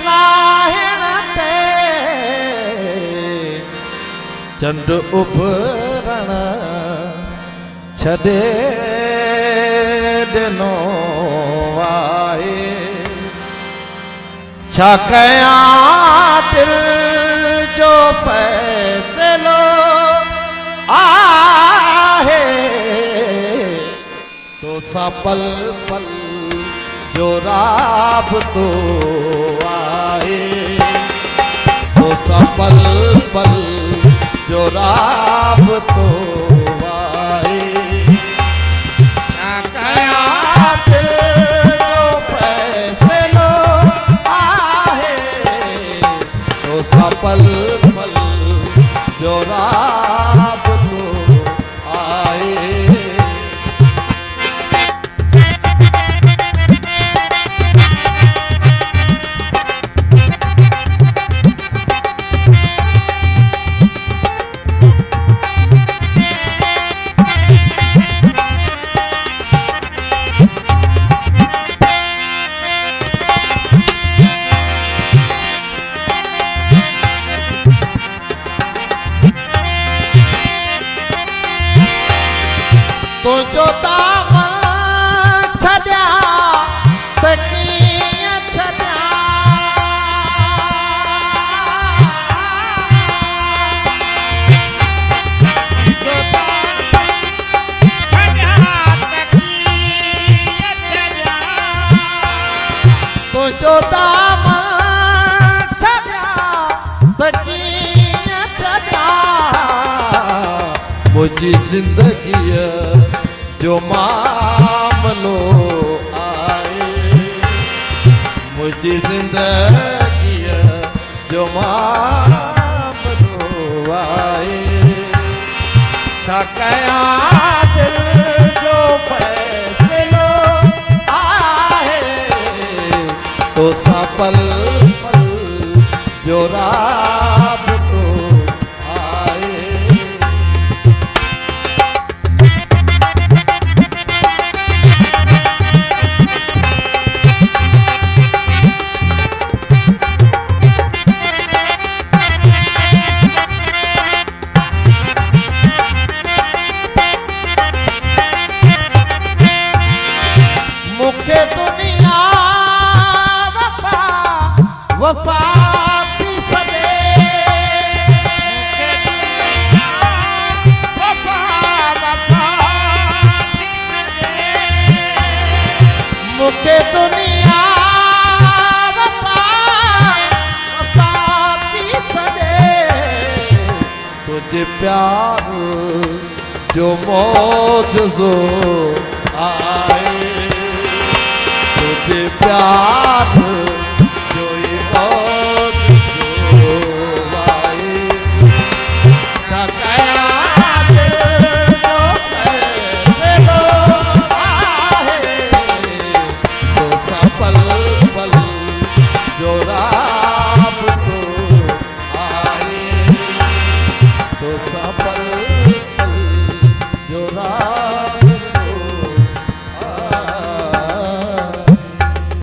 लाहिण ते चंड उभरण छॾे ॾिनो आहे छा कयां दिल जो फ़ैसिलो आहे तो सा पल पल जो राबतो आहे तो सा पल पल जो राबतो आहे छा कयां दिल जो फ़ैसिलो आहे तो सा पल पल जो राबतो आहे तुझो दामन छॾिया त कीअं छॾिया तुझो दामन छॾिया त कीअं छॾिया तुझो दामन छॾिया त कीअं छॾिया मुंहिंजी ज़िंदगीअ जो मामलो आए मुझी जिंदगी जो मामलो आए छा कयां दिल जो फ़ैसिलो आहे तो सा पल पल जो राबतो आहे मुखे दुनिया वफा थी सॾे मुखे दुनिया वफा थी सॾे तुझे प्यार जो मौजज़ो आए तुझे प्यार